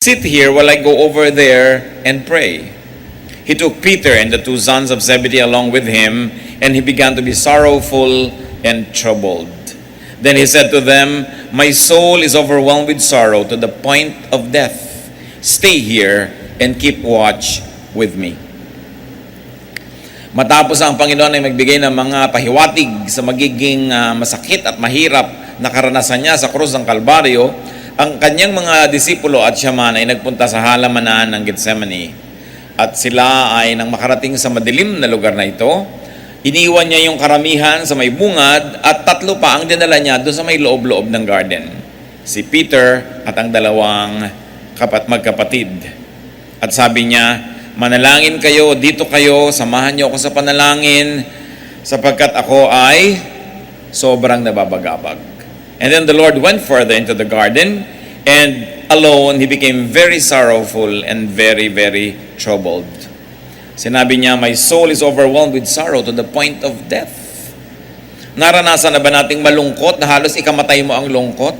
Sit here while I go over there and pray. He took Peter and the two sons of Zebedee along with him, and he began to be sorrowful and troubled. Then he said to them, "My soul is overwhelmed with sorrow to the point of death. Stay here and keep watch with me." Matapos ang Panginoon ay magbigay ng mga pahiwatig sa magiging masakit at mahirap na karanasan niya sa krus ng Kalbaryo, ang kanyang mga disipulo at siya man ay nagpunta sa halamanan ng Gethsemane. At sila ay nang makarating sa madilim na lugar na ito, iniwan niya yung karamihan sa may bungad at tatlo pa ang dinala niya doon sa may loob-loob ng garden. Si Peter at ang dalawang magkapatid. At sabi niya, "Manalangin kayo, dito kayo, samahan niyo ako sa panalangin sapagkat ako ay sobrang nababagabag." And then the Lord went further into the garden, and alone he became very sorrowful and very, very troubled. Sinabi niya, "My soul is overwhelmed with sorrow to the point of death." Naranasan na ba nating malungkot na halos ikamatay mo ang lungkot?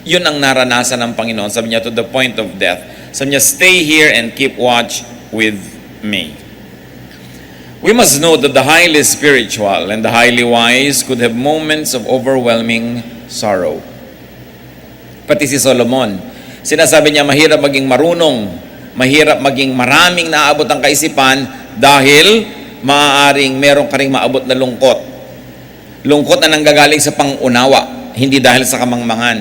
Yun ang naranasan ng Panginoon. Sabi niya, to the point of death. Sabi niya, "Stay here and keep watch with me." We must know that the highly spiritual and the highly wise could have moments of overwhelming sorrow. Pati si Solomon, sinasabi niya mahirap maging marunong, mahirap maging maraming naabot ang kaisipan dahil maaaring meron ka ring maabot na lungkot. Lungkot na nanggagaling sa pangunawa, hindi dahil sa kamangmangan.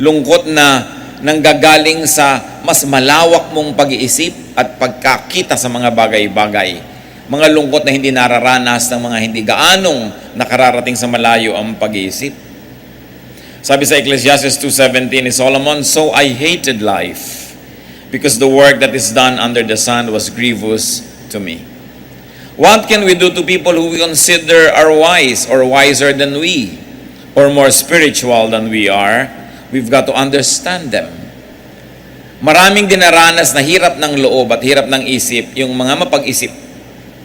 Lungkot na nanggagaling sa mas malawak mong pag-iisip at pagkakita sa mga bagay-bagay. Mga lungkot na hindi nararanas ng mga hindi gaanong nakararating sa malayo ang pag-iisip. Sabi sa Ecclesiastes 2:17 ni Solomon, "So I hated life, because the work that is done under the sun was grievous to me." What can we do to people who we consider are wise or wiser than we, or more spiritual than we are? We've got to understand them. Maraming dinaranas na hirap ng loob at hirap ng isip yung mga mapag-isip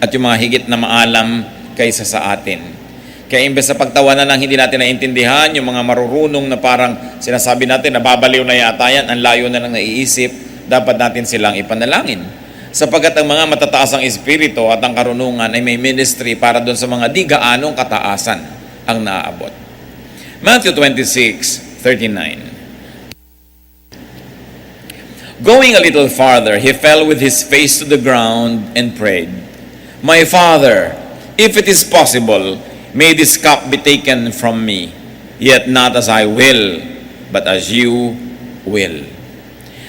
at yung mga higit na maalam kaysa sa atin. Kaya imbes sa pagtawanan ng hindi natin naintindihan, yung mga marurunong na parang sinasabi natin, nababaliw na yata yan, ang layo na lang naiisip, dapat natin silang ipanalangin. Sapagkat ang mga matataas ang espiritu at ang karunungan ay may ministry para doon sa mga di gaanong kataasan ang naaabot. Matthew 26:39. Going a little farther, he fell with his face to the ground and prayed, "My Father, if it is possible, may this cup be taken from me, yet not as I will, but as you will."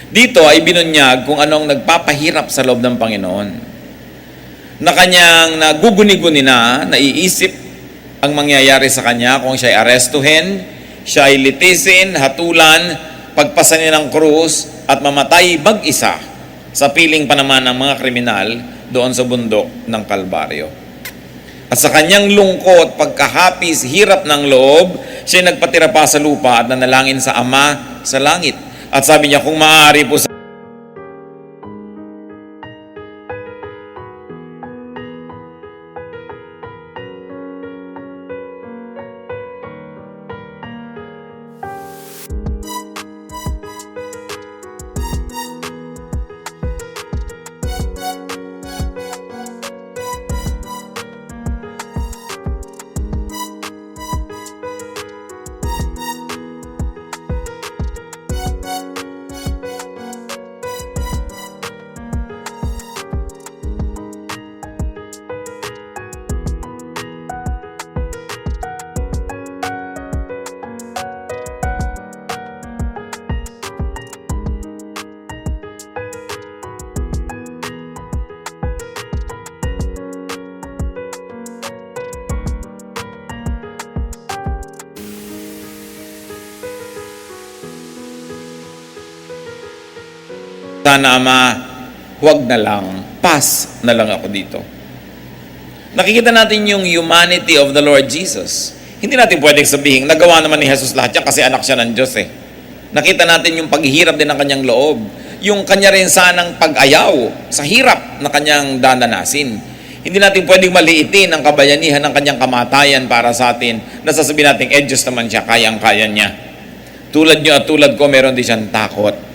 Dito ay binunyag kung anong nagpapahirap sa loob ng Panginoon. Na kanyang naguguni-guni na, naiisip ang mangyayari sa kanya kung siya ay arestuhin, siya ay litisin, hatulan, pagpasanin ng krus, at mamatay mag-isa sa piling pa naman ng mga kriminal doon sa bundok ng Kalbaryo. At sa kanyang lungkot, pagkahapis, hirap ng loob, siya nagpatira pa sa lupa at nanalangin sa Ama sa langit. At sabi niya, kung maaari po sana, Ama, huwag na lang, pass na lang ako dito. Nakikita natin yung humanity of the Lord Jesus. Hindi natin pwedeng sabihin, nagawa naman ni Jesus lahat yan kasi anak siya ng Diyos eh. Nakita natin yung paghihirap din ng kanyang loob. Yung kanya rin sanang pag-ayaw sa hirap na kanyang dananasin. Hindi natin pwedeng maliitin ang kabayanihan ng kanyang kamatayan para sa atin. Nasasabihin natin, Diyos naman siya, kayang-kaya niya. Tulad niyo at tulad ko, meron din siyang takot.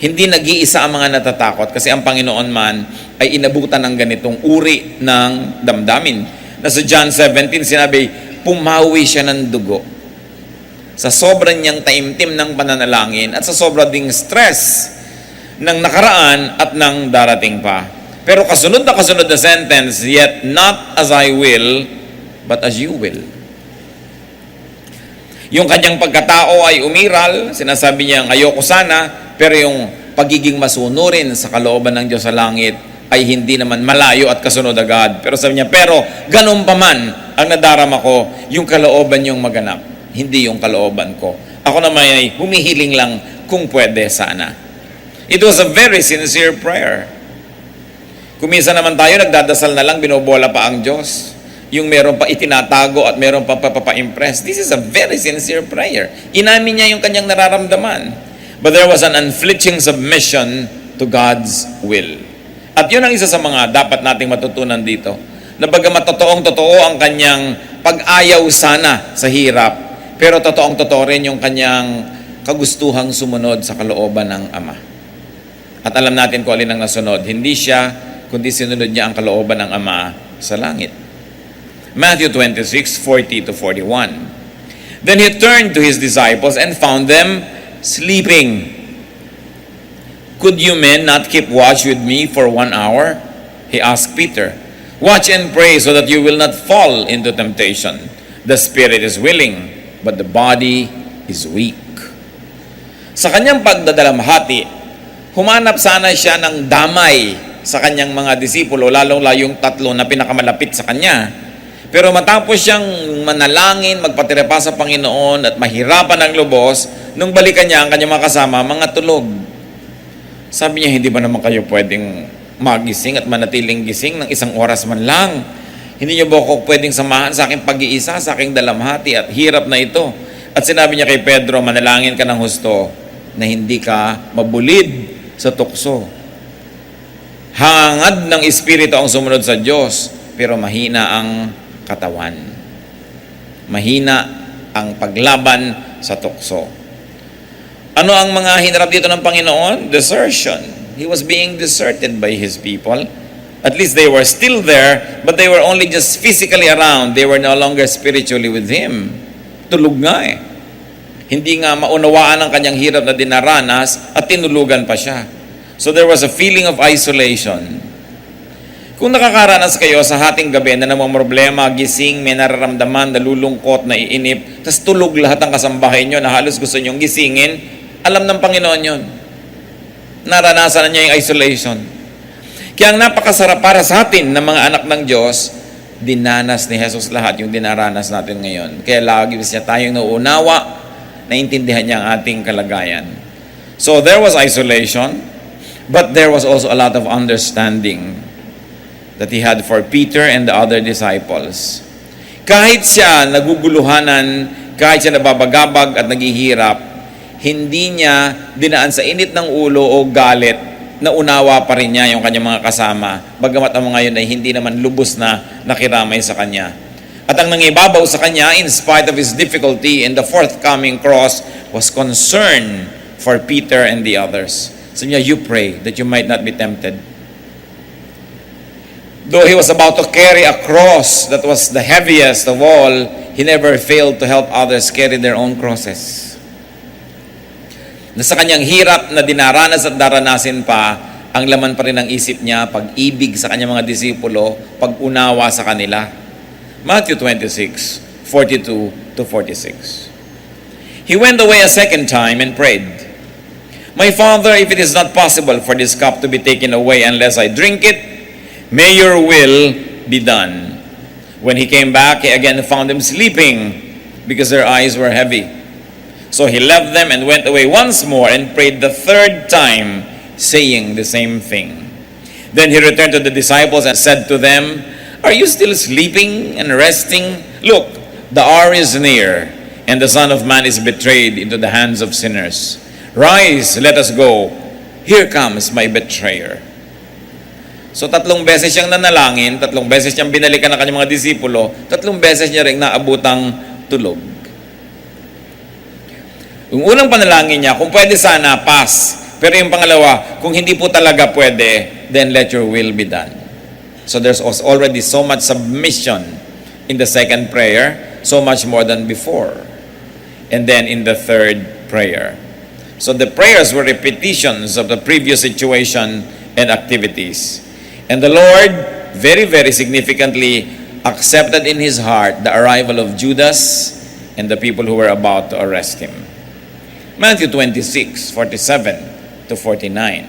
Hindi nag-iisa ang mga natatakot kasi ang Panginoon man ay inabutan ng ganitong uri ng damdamin. Na sa John 17 sinabi, pumawi siya ng dugo. Sa sobrang niyang taimtim ng pananalangin at sa sobrang ding stress ng nakaraan at ng darating pa. Pero kasunod na sentence, yet not as I will, but as you will. Yung kanyang pagkatao ay umiral, sinasabi niya, ayoko sana, pero yung pagiging masunurin sa kalooban ng Diyos sa langit ay hindi naman malayo at kasunod agad. Pero sabi niya, pero ganun pa man ang nadarama ko, yung kalooban yung maganap, hindi yung kalooban ko. Ako naman ay humihiling lang kung pwede sana. It was a very sincere prayer. Kumisa naman tayo, nagdadasal na lang, binobola pa ang Diyos. Yung meron pa itinatago at meron pa papa-impress. This is a very sincere prayer. Inamin niya yung kanyang nararamdaman. But there was an unflinching submission to God's will. At yun ang isa sa mga dapat nating matutunan dito. Na bagamat totoong-totoo ang kanyang pag-ayaw sana sa hirap, pero totoong-totoo rin yung kanyang kagustuhang sumunod sa kalooban ng Ama. At alam natin kung alin ang nasunod. Hindi siya, kundi sinunod niya ang kalooban ng Ama sa langit. Matthew 26:40-41. Then he turned to his disciples and found them sleeping. Could you men not keep watch with me for 1 hour? He asked Peter. Watch and pray so that you will not fall into temptation. The spirit is willing, but the body is weak. Sa kanyang pagdadalamhati, humanap sana siya ng damay sa kanyang mga disipulo, lalong yung tatlo na pinakamalapit sa kanya. Pero matapos siyang manalangin, magpatira pa sa Panginoon at mahirapan ng lubos, nung balikan niya ang kanyang mga kasama, mga tulog. Sabi niya, hindi ba naman kayo pwedeng magising at manatiling gising ng 1 oras man lang? Hindi niyo ba ako pwedeng samahan sa aking pag-iisa, sa aking dalamhati at hirap na ito? At sinabi niya kay Pedro, manalangin ka ng husto na hindi ka mabulid sa tukso. Hangad ng Espiritu ang sumunod sa Diyos, pero mahina ang katawan. Mahina ang paglaban sa tukso. Ano ang mga hinarap dito ng Panginoon? Desertion. He was being deserted by His people. At least they were still there, but they were only just physically around. They were no longer spiritually with Him. Tulog nga eh. Hindi nga maunawaan ang kanyang hirap na dinaranas at tinulugan pa siya. So there was a feeling of isolation. Kung nakakaranas kayo sa hating gabi na namang problema, gising, may nararamdaman, nalulungkot, naiinip, tas tulog lahat ng kasambahay nyo na halos gusto nyong gisingin, alam ng Panginoon yun. Naranasan na niya yung isolation. Kaya ang napakasarap para sa atin ng mga anak ng Diyos, dinanas ni Jesus lahat yung dinaranas natin ngayon. Kaya lagi siya tayong nauunawa, naintindihan niya ang ating kalagayan. So there was isolation, but there was also a lot of understanding that He had for Peter and the other disciples. Kahit siya naguguluhanan, kahit siya nababagabag at naghihirap, hindi niya dinaan sa init ng ulo o galit na unawa pa rin niya yung kanyang mga kasama, bagamat ang mga yun ay hindi naman lubos na nakiramay sa kanya. At ang nangibabaw sa kanya, in spite of his difficulty in the forthcoming cross, was concern for Peter and the others. Sabi niya, you pray that you might not be tempted. Though he was about to carry a cross that was the heaviest of all, he never failed to help others carry their own crosses. Na sa kanyang hirap na dinaranas at daranasin pa, ang laman pa rin ng isip niya, pag-ibig sa kanyang mga disipulo, pag-unawa sa kanila. Matthew 26:42-46. He went away a second time and prayed, My Father, if it is not possible for this cup to be taken away unless I drink it, may your will be done. When he came back, he again found them sleeping because their eyes were heavy. So he left them and went away once more and prayed the third time, saying the same thing. Then he returned to the disciples and said to them, Are you still sleeping and resting? Look, the hour is near, and the Son of Man is betrayed into the hands of sinners. Rise, let us go. Here comes my betrayer. So 3 beses siyang nanalangin, 3 beses siyang binalikan ng kanyang mga disipulo, 3 beses niya rin naabutang tulog. Yung unang panalangin niya, kung pwede sana, pass. Pero yung pangalawa, kung hindi po talaga pwede, then let your will be done. So there's already so much submission in the second prayer, so much more than before. And then in the third prayer. So the prayers were repetitions of the previous situation and activities. And the Lord very, very significantly accepted in his heart the arrival of Judas and the people who were about to arrest him. Matthew 26:47 to 49.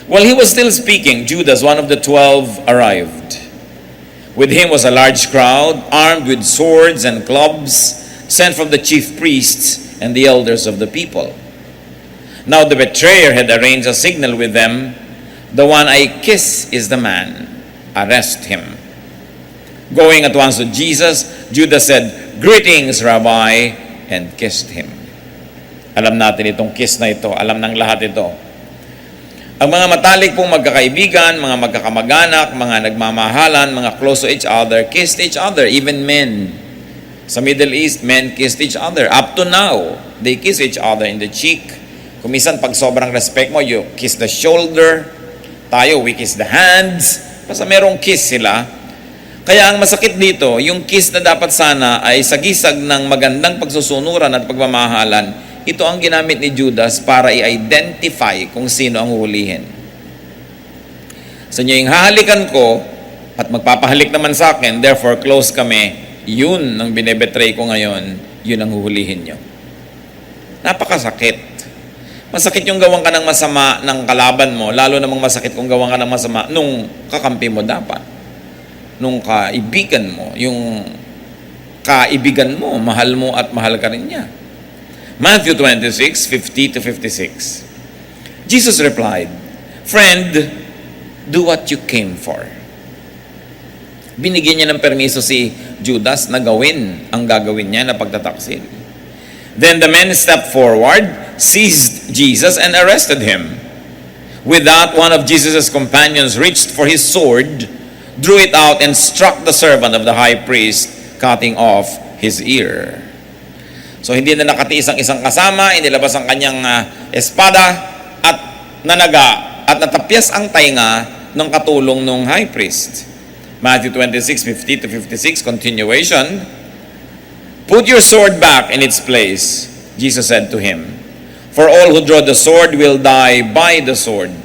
While he was still speaking, Judas, one of the 12, arrived. With him was a large crowd, armed with swords and clubs, sent from the chief priests and the elders of the people. Now the betrayer had arranged a signal with them. The one I kiss is the man. Arrest him. Going at once to Jesus, Judas said, "Greetings, Rabbi," and kissed him. Alam natin itong kiss na ito. Alam ng lahat ito. Ang mga matalik pong magkakaibigan, mga magkakamag-anak, mga nagmamahalan, mga close to each other, kissed each other, even men. Sa Middle East, men kissed each other. Up to now, they kiss each other in the cheek. Kung minsan, pag sobrang respect mo, you kiss the shoulder. Tayo, we kiss the hands. Basta merong kiss sila. Kaya ang masakit dito, yung kiss na dapat sana ay sagisag ng magandang pagsusunuran at pagmamahalan, ito ang ginamit ni Judas para i-identify kung sino ang huhulihin. Sa inyo yung hahalikan ko at magpapahalik naman sa akin, therefore close kami, yun ang binebetray ko ngayon, yun ang huhulihin nyo. Napakasakit. Masakit yung gawang ka ng masama ng kalaban mo, lalo namang masakit kung gawang ka ng masama nung kakampi mo dapat. Nung kaibigan mo, yung kaibigan mo, mahal mo at mahal ka rin niya. Matthew 26:50 to 56. Jesus replied, "Friend, do what you came for." Binigyan niya ng permiso si Judas na gawin ang gagawin niya na pagtataksil. Then the men stepped forward, seized Jesus, and arrested him. With that, one of Jesus' companions reached for his sword, drew it out, and struck the servant of the high priest, cutting off his ear. So hindi na nakatiis ang isang kasama, inilabas ang kanyang espada at nanaga at natapyas ang tainga ng katulong ng high priest. Matthew 26:50 to 56, continuation. "Put your sword back in its place," Jesus said to him. "For all who draw the sword will die by the sword.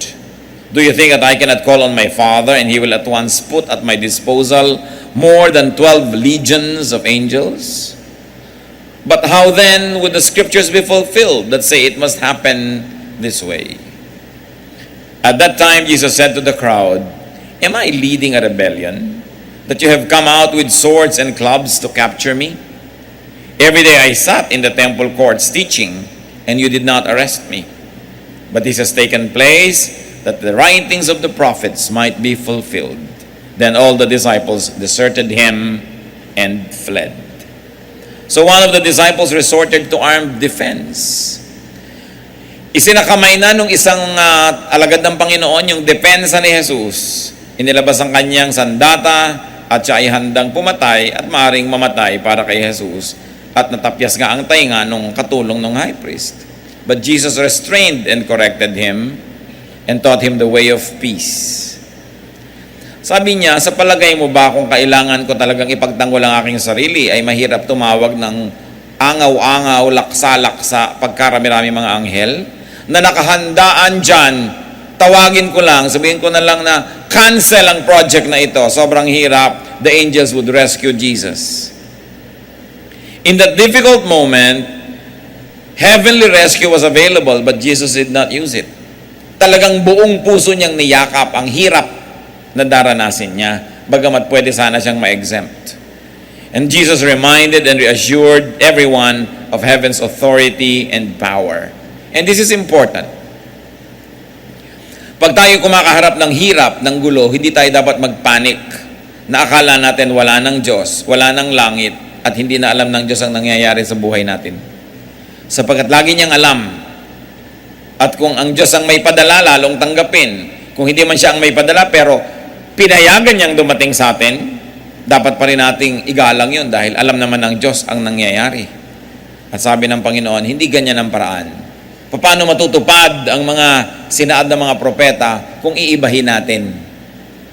Do you think that I cannot call on my Father, and he will at once put at my disposal more than 12 legions of angels? But how then would the scriptures be fulfilled that say it must happen this way?" At that time, Jesus said to the crowd, "Am I leading a rebellion, that you have come out with swords and clubs to capture me? Every day I sat in the temple courts teaching, and you did not arrest me. But this has taken place, that the writings of the prophets might be fulfilled." Then all the disciples deserted him and fled. So one of the disciples resorted to armed defense. Isinakamay na nung isang alagad ng Panginoon yung depensa ni Jesus. Inilabas ang kanyang sandata at siya ay handang pumatay at maaaring mamatay para kay Jesus. At natapyas nga ang tainga nung katulong ng high priest. But Jesus restrained and corrected him and taught him the way of peace. Sabi niya, sa palagay mo ba kung kailangan ko talagang ipagtanggol ang aking sarili, ay mahirap tumawag ng angaw-angaw, laksa-laksa, pagkarami-rami mga anghel, na nakahandaan dyan, tawagin ko lang, sabihin ko na lang na cancel ang project na ito. Sobrang hirap, the angels would rescue Jesus. In that difficult moment, heavenly rescue was available, but Jesus did not use it. Talagang buong puso niyang niyakap ang hirap na daranasin niya, bagamat pwede sana siyang ma-exempt. And Jesus reminded and reassured everyone of heaven's authority and power. And this is important. Pag tayo kumakaharap ng hirap, ng gulo, hindi tayo dapat magpanik na akala natin wala ng Diyos, wala ng langit, at hindi na alam ng Diyos ang nangyayari sa buhay natin. Sapagkat lagi niyang alam. At kung ang Diyos ang may padala, lalong tanggapin. Kung hindi man siya ang may padala, pero pinayagan niyang dumating sa atin, dapat pa rin nating igalang yun dahil alam naman ng Diyos ang nangyayari. At sabi ng Panginoon, hindi ganyan ang paraan. Paano matutupad ang mga sinaad ng mga propeta kung iibahin natin?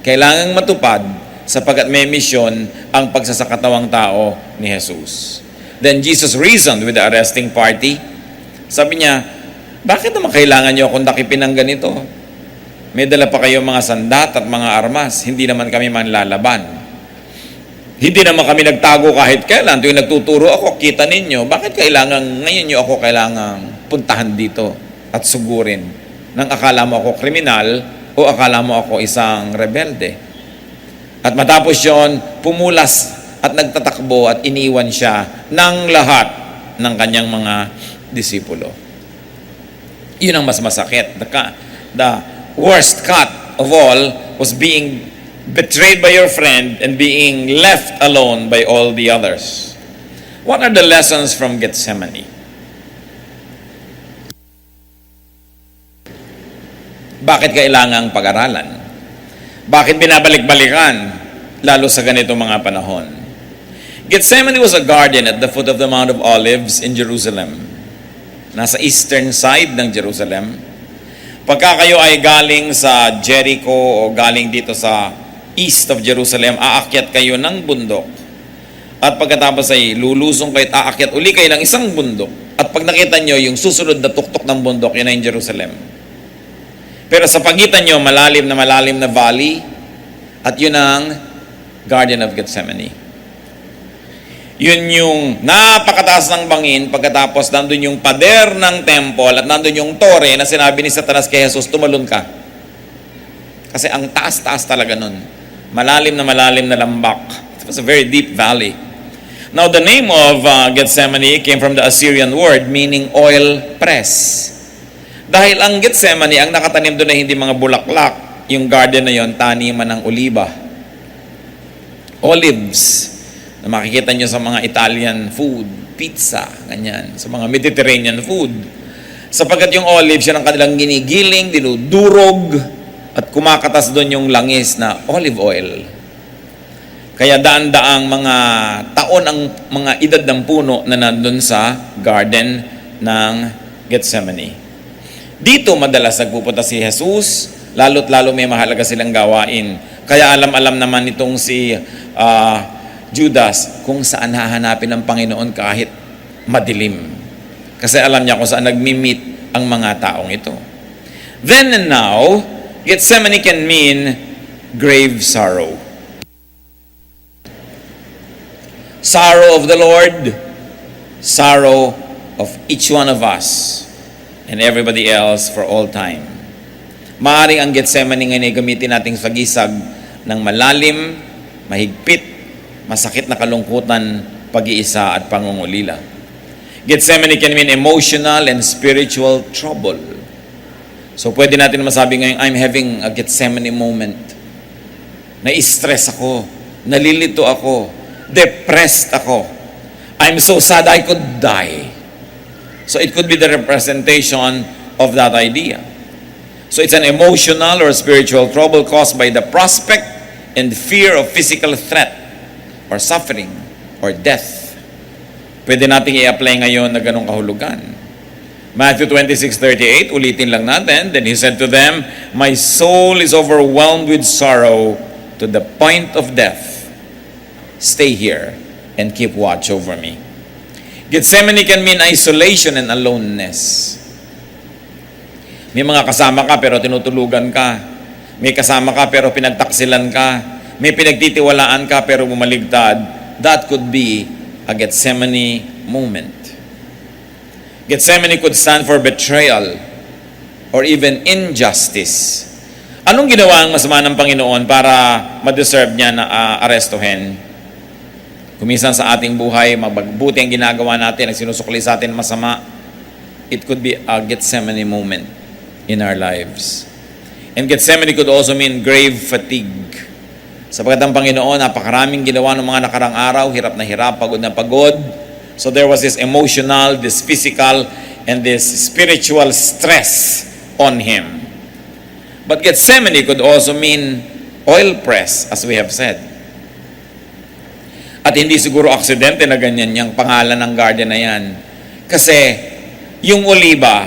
Kailangang matupad sapagkat may misyon ang pagsasakatawang tao ni Jesus. Then Jesus reasoned with the arresting party. Sabi niya, bakit naman kailangan niyo akong dakipin ng ganito? May dala pa kayong mga sandat at mga armas. Hindi naman kami manlalaban. Hindi naman kami nagtago kahit kailan. Tuwing nagtuturo ako, kita ninyo, bakit ngayon niyo ako kailangang puntahan dito at sugurin nang akala mo ako kriminal o akala mo ako isang rebelde? At matapos yon, pumulas at nagtatakbo at iniwan siya ng lahat ng kanyang mga disipulo. Yun ang mas masakit. The worst cut of all was being betrayed by your friend and being left alone by all the others. What are the lessons from Gethsemane? Bakit kailangang pag-aralan? Bakit binabalik-balikan, lalo sa ganitong mga panahon? Gethsemane was a garden at the foot of the Mount of Olives in Jerusalem. Nasa eastern side ng Jerusalem. Pagka kayo ay galing sa Jericho o galing dito sa east of Jerusalem, aakyat kayo ng bundok. At pagkatapos ay lulusong kayo at aakyat uli kayo ng isang bundok. At pag nakita nyo yung susunod na tuktok ng bundok, yun ay Jerusalem. Pero sa pagitan nyo, malalim na valley, at yun ang Garden of Gethsemane. Yun yung napakataas ng bangin, pagkatapos nandun yung pader ng temple, at nandun yung tore na sinabi ni Satanas kay Jesus, tumalon ka. Kasi ang taas-taas talaga nun. Malalim na lambak. It was a very deep valley. Now, the name of Gethsemane came from the Assyrian word meaning oil press. Dahil ang Gethsemane, ang nakatanim doon ay hindi mga bulaklak. Yung garden na yon, taniman ng oliba. Olives. Na makikita nyo sa mga Italian food, pizza, ganyan. Sa mga Mediterranean food. Sapagkat yung olive, siya ng kanilang ginigiling, dinudurog, at kumakatas doon yung langis na olive oil. Kaya daan-daang mga taon ang mga edad ng puno na nandun sa garden ng Gethsemane. Dito madalas nagpupunta si Jesus, lalo't lalo may mahalaga silang gawain. Kaya alam-alam naman itong si Judas kung saan hahanapin ng Panginoon kahit madilim. Kasi alam niya kung saan nagmi-meet ang mga taong ito. Then and now, Gethsemane can mean grave sorrow. Sorrow of the Lord, sorrow of each one of us, and everybody else for all time. Maaaring ang Gethsemane ngayon ay gamitin nating sagisag ng malalim, mahigpit, masakit na kalungkutan, pag-iisa at pangungulila. Gethsemane can mean emotional and spiritual trouble. So pwede natin masabi ngayon, I'm having a Gethsemane moment. Na-stress ako, nalilito ako, depressed ako. I'm so sad I could die. So it could be the representation of that idea. So it's an emotional or spiritual trouble caused by the prospect and fear of physical threat or suffering or death. Pwede natin i-apply ngayon na ganong kahulugan. Matthew 26:38, ulitin lang natin. Then he said to them, my soul is overwhelmed with sorrow to the point of death. Stay here and keep watch over me. Gethsemane can mean isolation and aloneness. May mga kasama ka pero tinutulugan ka. May kasama ka pero pinagtaksilan ka. May pinagtitiwalaan ka pero bumaligtad. That could be a Gethsemane moment. Gethsemane could stand for betrayal or even injustice. Anong ginawa ang masama ng Panginoon para ma-deserve niya na arestuhin? Kuminsan sa ating buhay, magbuti ang ginagawa natin, ang sinusukli sa atin masama, it could be a Gethsemane moment in our lives. And Gethsemane could also mean grave fatigue. Sapagkat ang Panginoon, napakaraming ginawa ng mga nakarang araw, hirap na hirap, pagod na pagod. So there was this emotional, this physical, and this spiritual stress on him. But Gethsemane could also mean oil press, as we have said. At hindi siguro aksidente na ganyan yung pangalan ng garden na yan. Kasi yung oliba,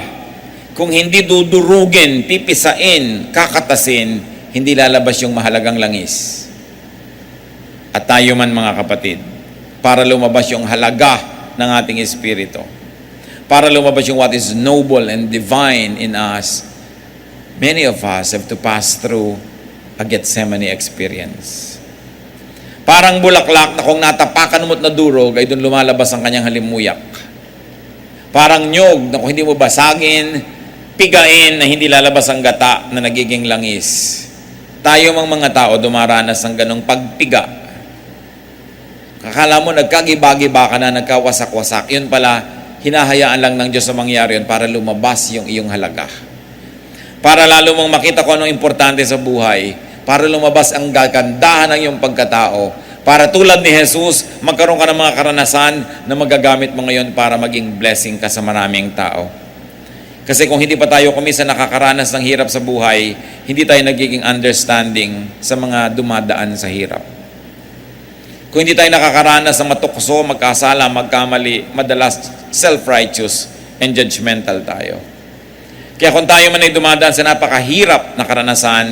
kung hindi dudurugin, pipisain, kakatasin, hindi lalabas yung mahalagang langis. At tayo man mga kapatid, para lumabas yung halaga ng ating espiritu, para lumabas yung what is noble and divine in us, many of us have to pass through a Gethsemane experience. Parang bulaklak na kung natapakan mo't na durog, ay doon lumalabas ang kanyang halimuyak. Parang nyog na kung hindi mo basagin, pigain na hindi lalabas ang gata na nagiging langis. Tayo mga tao dumaranas ng ganong pagpiga. Kakala mo nagkagiba-giba ka na, nagkawasak-wasak. Yun pala, hinahayaan lang ng Diyos sa mangyari yun para lumabas yung iyong halaga. Para lalo mong makita kung anong importante sa buhay. Para lumabas ang gagandahan ng iyong pagkatao. Para tulad ni Jesus, magkaroon ka ng mga karanasan na magagamit mo ngayon para maging blessing ka sa maraming tao. Kasi kung hindi pa tayo kumisa nakakaranas ng hirap sa buhay, hindi tayo nagiging understanding sa mga dumadaan sa hirap. Kung hindi tayo nakakaranas ng matukso, magkasala, magkamali, madalas self-righteous and judgmental tayo. Kaya kung tayo man ay dumadaan sa napakahirap na karanasan,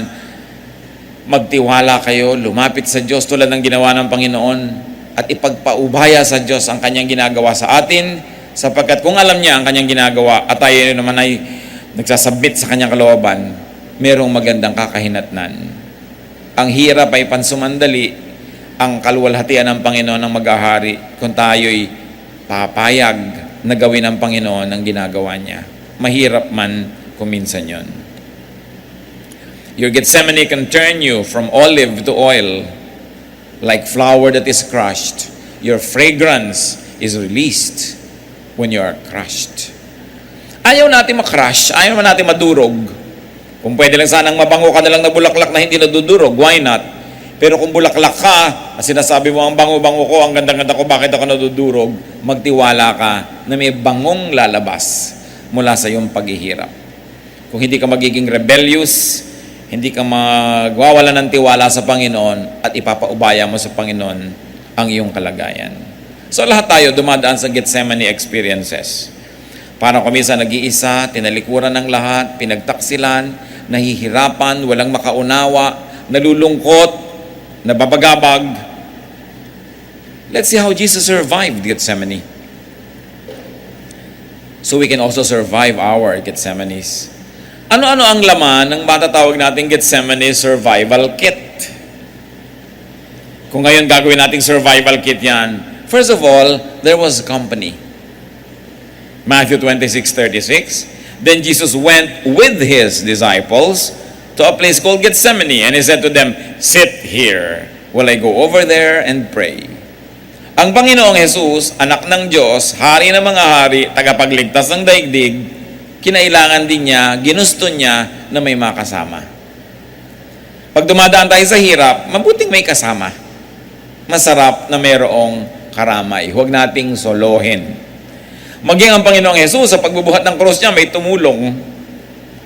magtiwala kayo, lumapit sa Diyos tulad ng ginawa ng Panginoon at ipagpaubaya sa Diyos ang kanyang ginagawa sa atin, sapagkat kung alam niya ang kanyang ginagawa at tayo naman ay nagsasabit sa kanyang kalooban, merong magandang kakahinatnan. Ang hirap ay pansumandali, ang kaluwalhatian ng Panginoon ang maghahari kung tayo'y papayag na gawin ng Panginoon ang ginagawa niya. Mahirap man kung minsan yun. Your Gethsemane can turn you from olive to oil, like flour that is crushed. Your fragrance is released when you are crushed. Ayaw natin makrush, ayaw natin madurog. Kung pwede lang sanang mabango ka na lang na bulaklak na hindi nadudurog, why not? Pero kung bulaklak ka, at sinasabi mo, ang bango-bango ko, ang ganda-ganda ko, bakit ako nadudurog? Magtiwala ka na may bangong lalabas mula sa iyong paghihirap. Kung hindi ka magiging rebellious, hindi ka magwawala ng tiwala sa Panginoon at ipapaubaya mo sa Panginoon ang iyong kalagayan. So lahat tayo dumadaan sa Gethsemane experiences. Parang kumisa nag-iisa, tinalikuran ng lahat, pinagtaksilan, nahihirapan, walang makaunawa, nalulungkot, nababagabag. Let's see how Jesus survived Gethsemane. So we can also survive our Gethsemanes. Ano-ano ang laman ng matatawag nating Gethsemane survival kit? Kung ngayon gagawin nating survival kit yan, first of all, there was company. Matthew 26:36. Then Jesus went with his disciples to a place called Gethsemane, and he said to them, "Sit here while I go over there and pray." Ang Panginoong Jesus, anak ng Diyos, hari ng mga hari, tagapagligtas ng daigdig, kinailangan din niya, ginusto niya na may makasama. Pag dumadaan tayo sa hirap, mabuting may kasama. Masarap na mayroong karamay. Huwag nating solohin. Maging ang Panginoong Jesus, sa pagbubuhat ng krus niya, may tumulong.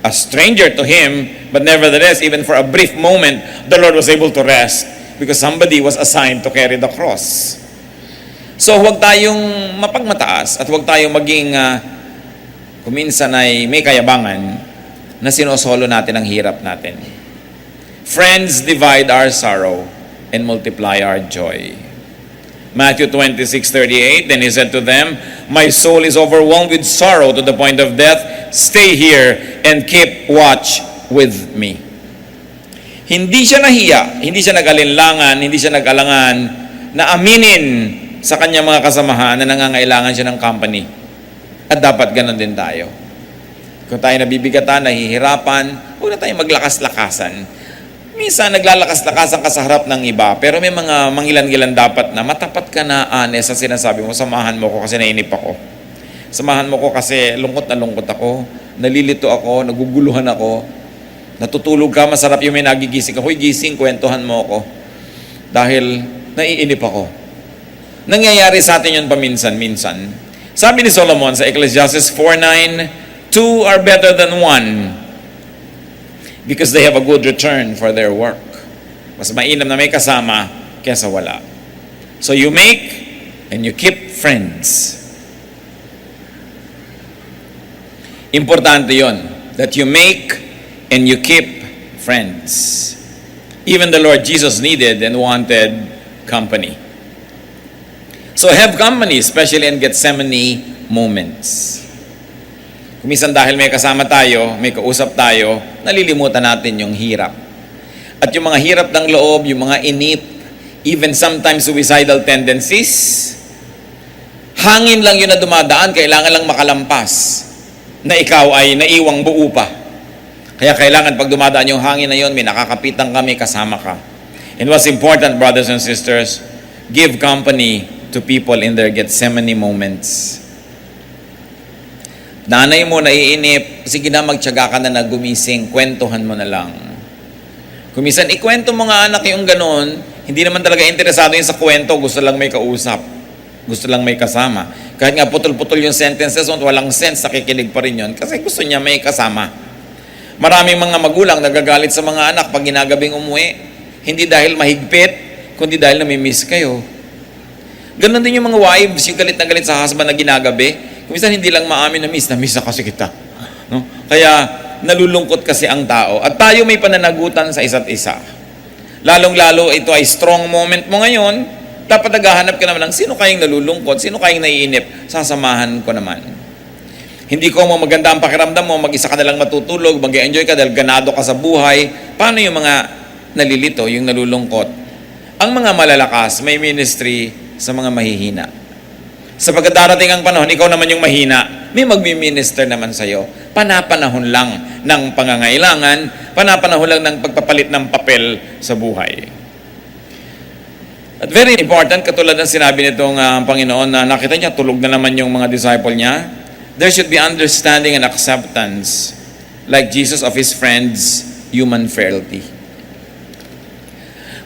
A stranger to him, but nevertheless, even for a brief moment, the Lord was able to rest because somebody was assigned to carry the cross. So huwag tayong mapagmataas at huwag tayong maging kung minsan ay may kayabangan na sinosolo natin ang hirap natin. Friends divide our sorrow and multiply our joy. Matthew 26:38, then he said to them, "My soul is overwhelmed with sorrow to the point of death. Stay here and keep watch with me." Hindi siya nahiya, hindi siya nag-alinlangan, hindi siya nag-alangan na aminin sa kanyang mga kasamahan na nangangailangan siya ng company. At dapat ganun din tayo. Kung tayo nabibigatan, nahihirapan, huwag na tayong maglakas-lakasan. Minsan naglalakas-lakasan ka sa harap ng iba, pero may mga mangilan-gilan dapat na matapat ka na honest sa sinasabi mo, samahan mo ko kasi nainip ako. Samahan mo ko kasi lungkot na lungkot ako, nalilito ako, naguguluhan ako, natutulog ka, masarap yung may nagigising ka, "Hoy, gising, kwentuhan mo ako." Dahil naiinip ako. Nangyayari sa atin yun paminsan-minsan. Sabi ni Solomon sa Ecclesiastes 4:9, "Two are better than one because they have a good return for their work." Mas mainam na may kasama kaysa wala. So you make and you keep friends. Importante yon. that you make and you keep friends. Even the Lord Jesus needed and wanted company. So have company, especially in Gethsemane moments. Kumisan dahil may kasama tayo, may kausap tayo, nalilimutan natin yung hirap. At yung mga hirap ng loob, yung mga inip, even sometimes suicidal tendencies, hangin lang yun na dumadaan, kailangan lang makalampas na ikaw ay naiwang buo pa. Kaya kailangan pag dumadaan yung hangin na yun, may nakakapitan kami, kasama ka. And what's important, brothers and sisters, give company to people in their Gethsemane moments. Nanay mo naiinip, sige na, magtiyaga ka na gumising, kwentuhan mo na lang. Kumisan, ikwento mo nga anak yung ganon, hindi naman talaga interesado yun sa kwento, gusto lang may kausap, gusto lang may kasama. Kahit nga putol-putol yung sentences, walang sense, nakikinig pa rin yun, kasi gusto niya may kasama. Maraming mga magulang nagagalit sa mga anak pag ginagabing umuwi, hindi dahil mahigpit, kundi dahil namimiss kayo. Ganon din yung mga wives, yung galit na galit sa husband na ginagabi. Kumisan hindi lang maamin na miss na kasi kita. No? Kaya nalulungkot kasi ang tao. At tayo may pananagutan sa isa't isa. Lalong-lalo ito ay strong moment mo ngayon, dapat naghahanap ka naman ng sino kayong nalulungkot, sino kayong naiinip, sasamahan ko naman. Hindi ko mo maganda ang pakiramdam mo, mag-isa ka na lang matutulog, mag-enjoy ka dahil ganado ka sa buhay. Paano yung mga nalilito, yung nalulungkot? Ang mga malalakas, may ministry sa mga mahihina. Sa pagdarating ang panahon, ikaw naman yung mahina, may magmi-minister naman sa'yo. Panapanahon lang ng pangangailangan, panapanahon lang ng pagpapalit ng papel sa buhay. At very important, katulad ng sinabi nitong Panginoon na nakita niya, tulog na naman yung mga disciple niya, there should be understanding and acceptance like Jesus of His friends' human frailty.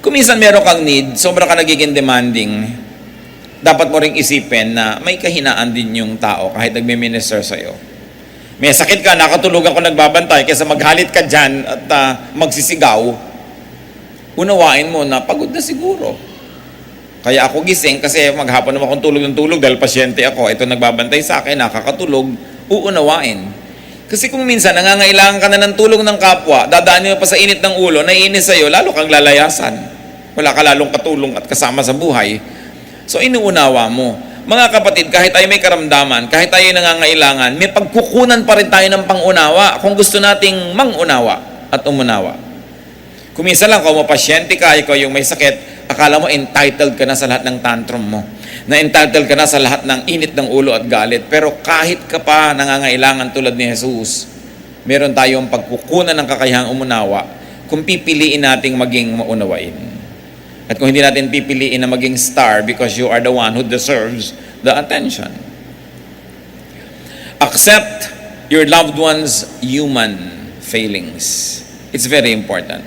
Kung minsan meron kang need, sobra ka nagiging demanding, dapat mo ring isipin na may kahinaan din yung tao kahit nagme-minister sa'yo. May sakit ka, nakatulog ako nagbabantay, kaysa maghalit ka dyan at magsisigaw, unawain mo na pagod na siguro. Kaya ako gising kasi maghapon naman akong tulog ng tulog dahil pasyente ako, ito nagbabantay sa akin, nakakatulog, uunawain. Kasi kung minsan nangangailangan ka na ng tulong ng kapwa, dadaan mo pa sa init ng ulo, naiinis sa'yo, lalo kang lalayasan. Wala ka lalong katulong at kasama sa buhay. So inuunawa mo. Mga kapatid, kahit tayo may karamdaman, kahit tayo nangangailangan, may pagkukunan pa rin tayo ng pangunawa kung gusto nating mangunawa at umunawa. Kung minsan lang, kung mapasyente ka, ikaw yung may sakit, akala mo entitled ka na sa lahat ng tantrum mo. Na entitled ka na sa lahat ng init ng ulo at galit. Pero kahit ka pa nangangailangan tulad ni Jesus, meron tayong pagkukunan ng kakayahang umunawa kung pipiliin nating maging maunawain. At kung hindi natin pipiliin na maging star because you are the one who deserves the attention. Accept your loved one's human failings. It's very important.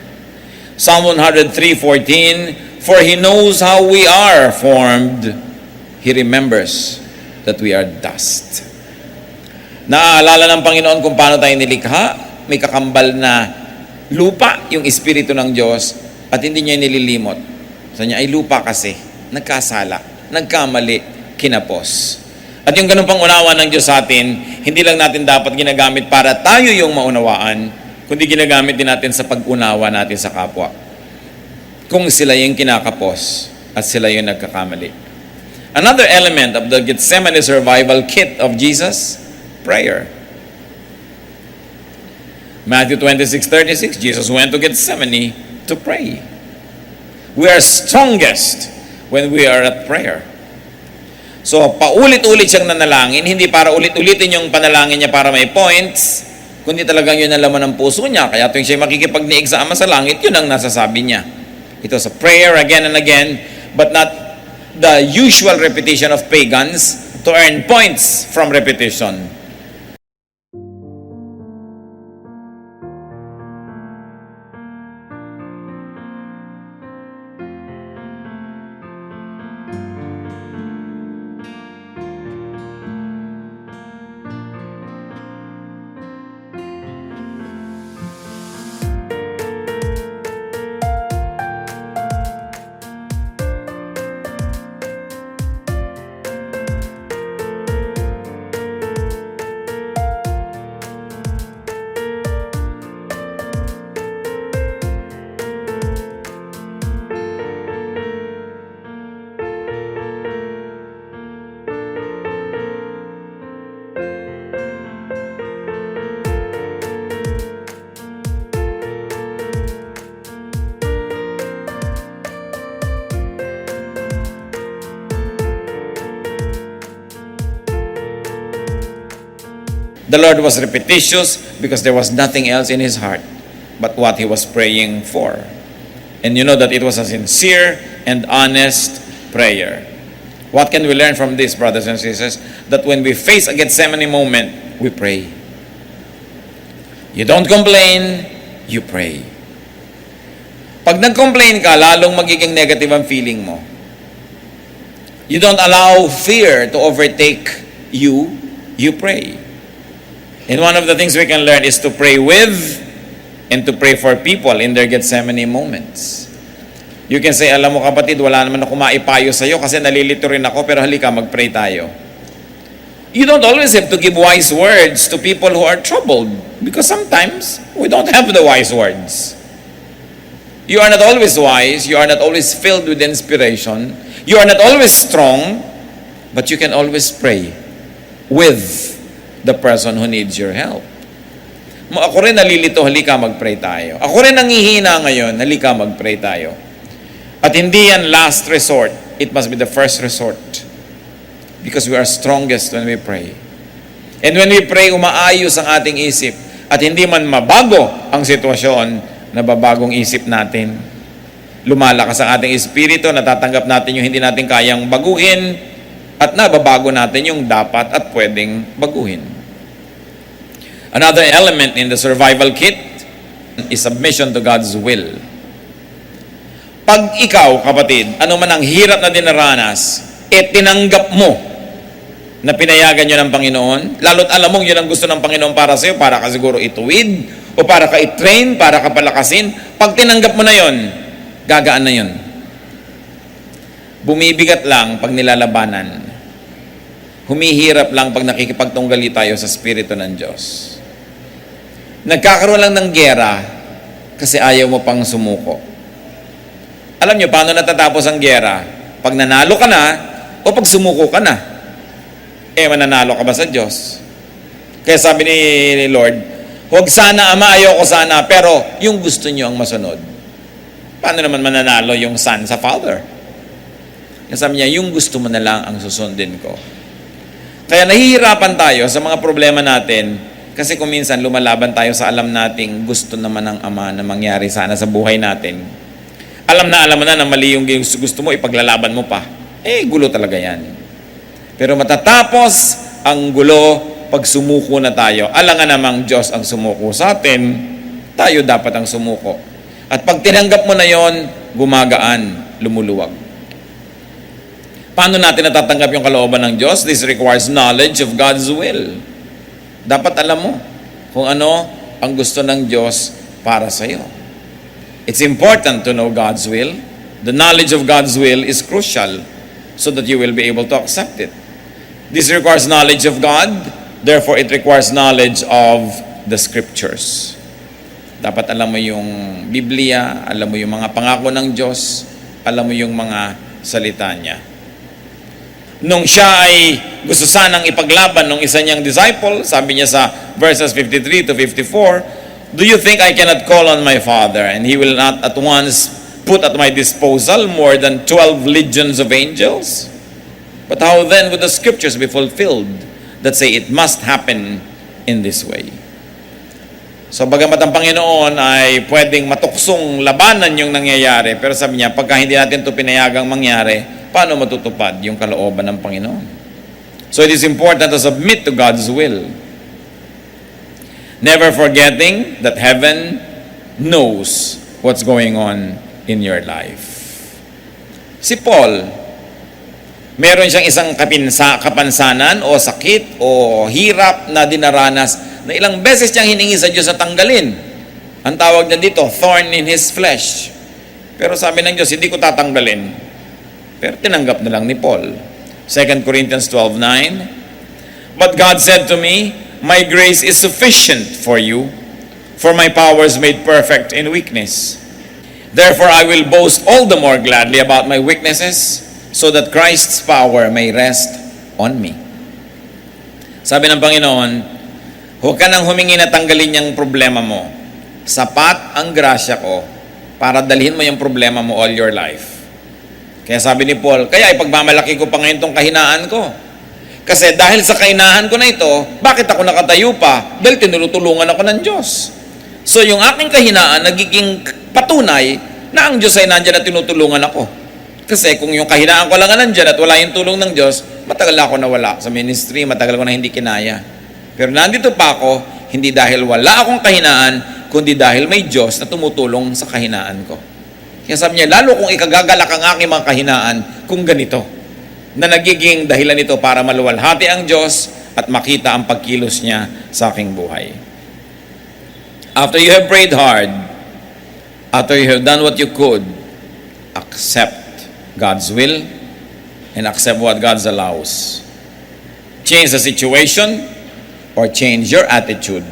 Psalm 103:14, for He knows how we are formed. He remembers that we are dust. Naaalala ng Panginoon kung paano tayo nilikha. May kakambal na lupa yung Espiritu ng Diyos at hindi niya nililimot. Sa niya ay lupa kasi, nagkasala, nagkamali, kinapos. At yung ganun pang unawa ng Diyos sa atin, hindi lang natin dapat ginagamit para tayo yung maunawaan, kundi ginagamit din natin sa pag-unawa natin sa kapwa. Kung sila yung kinakapos at sila yung nagkakamali. Another element of the Gethsemane survival kit of Jesus, prayer. Matthew 26:36, Jesus went to Gethsemane to pray. We are strongest when we are at prayer. So, paulit-ulit siyang nanalangin, hindi para ulit-ulitin yung panalangin niya para may points, kundi talagang yun ang laman ng puso niya. Kaya tuwing siya makikipagniig sa Ama sa langit, yun ang nasasabi niya. Ito sa prayer again and again, but not the usual repetition of pagans to earn points from repetition. The Lord was repetitious because there was nothing else in his heart but what he was praying for. And you know that it was a sincere and honest prayer. What can we learn from this, brothers and sisters? That when we face a Gethsemane moment, we pray. You don't complain, you pray. Pag nag-complain ka, lalong magiging negative ang feeling mo. You don't allow fear to overtake you, you pray. And one of the things we can learn is to pray with and to pray for people in their Gethsemane moments. You can say, alam mo kapatid, wala naman ako maipayo sa'yo kasi nalilito rin ako, pero halika, mag-pray tayo. You don't always have to give wise words to people who are troubled because sometimes we don't have the wise words. You are not always wise, you are not always filled with inspiration, you are not always strong, but you can always pray with the person who needs your help. Ako rin nalilito, halika mag-pray tayo. Ako rin nangihina ngayon, halika mag-pray tayo. At hindi yan last resort, it must be the first resort. Because we are strongest when we pray. And when we pray, umaayos ang ating isip. At hindi man mabago ang sitwasyon, nababagong isip natin. Lumalakas ang ating espiritu, natatanggap natin yung hindi natin kayang baguhin, at nababago natin yung dapat at pwedeng baguhin. Another element in the survival kit is submission to God's will. Pag ikaw, kapatid, ano man ang hirap na dinaranas, tinanggap mo na pinayagan nyo ng Panginoon, lalo't alam mong yun ang gusto ng Panginoon para sa'yo, para ka siguro ituwid, o para ka i-train, para ka palakasin, pag tinanggap mo na yun, gagaan na yun. Bumibigat lang pag nilalabanan. Humihirap lang pag nakikipagtunggali tayo sa Espiritu ng Diyos. Nagkakaroon lang ng giyera kasi ayaw mo pang sumuko. Alam nyo, paano natatapos ang giyera? Pag nanalo ka na o pag sumuko ka na. Mananalo ka ba sa Diyos? Kaya sabi ni Lord, huwag sana Ama, ayoko sana, pero yung gusto nyo ang masunod. Paano naman mananalo yung Son sa Father? Kaya sabi niya, yung gusto mo na lang ang susundin ko. Kaya nahihirapan tayo sa mga problema natin kasi kung minsan lumalaban tayo sa alam nating gusto naman ng Ama na mangyari sana sa buhay natin. Alam mo na mali yung gusto mo, ipaglalaban mo pa. Gulo talaga yan. Pero matatapos ang gulo pag sumuko na tayo. Alangan namang Diyos ang sumuko sa atin, tayo dapat ang sumuko. At pag tinanggap mo na yon, gumagaan, lumuluwag. Paano natin natatanggap yung kalooban ng Diyos? This requires knowledge of God's will. Dapat alam mo kung ano ang gusto ng Diyos para sa iyo. It's important to know God's will. The knowledge of God's will is crucial so that you will be able to accept it. This requires knowledge of God, therefore it requires knowledge of the Scriptures. Dapat alam mo yung Biblia, alam mo yung mga pangako ng Diyos, alam mo yung mga salita niya. Nung siya ay gusto sanang ipaglaban ng isa niyang disciple, sabi niya sa verses 53 to 54, "Do you think I cannot call on my Father, and He will not at once put at my disposal more than 12 legions of angels? But how then would the Scriptures be fulfilled that say it must happen in this way?" So bagamat ang Panginoon ay pwedeng matuksong labanan yung nangyayari, pero sabi niya, pagka hindi natin ito pinayagang mangyari, paano matutupad yung kalooban ng Panginoon? So it is important to submit to God's will. Never forgetting that heaven knows what's going on in your life. Si Paul, meron siyang isang kapansanan o sakit o hirap na dinaranas na ilang beses niyang hiningi sa Diyos na tanggalin. Ang tawag niya dito, thorn in his flesh. Pero sabi ng Diyos, hindi ko tatanggalin. Pero tinanggap na lang ni Paul. 2 Corinthians 12:9, "But God said to me, my grace is sufficient for you, for my power is made perfect in weakness. Therefore I will boast all the more gladly about my weaknesses, so that Christ's power may rest on me." Sabi ng Panginoon, huwag ka nang humingi na tanggalin yung problema mo. Sapat ang grasya ko para dalhin mo yung problema mo all your life. Kaya sabi ni Paul, kaya ipagmamalaki ko pa ngayon tong kahinaan ko. Kasi dahil sa kainahan ko na ito, bakit ako nakatayo pa? Dahil tinutulungan ako ng Diyos. So yung aking kahinaan nagiging patunay na ang Diyos ay nandiyan at tinutulungan ako. Kasi kung yung kahinaan ko lang nandiyan at wala yung tulong ng Diyos, matagal ako nawala sa ministry, matagal ko na hindi kinaya. Pero nandito pa ako, hindi dahil wala akong kahinaan, kundi dahil may Diyos na tumutulong sa kahinaan ko. Kaya sabi niya, lalo kung ikagagalak ang aking mga kahinaan kung ganito, na nagiging dahilan nito para maluwalhati ang Diyos at makita ang pagkilos niya sa aking buhay. After you have prayed hard, after you have done what you could, accept God's will and accept what God allows. Change the situation or change your attitude.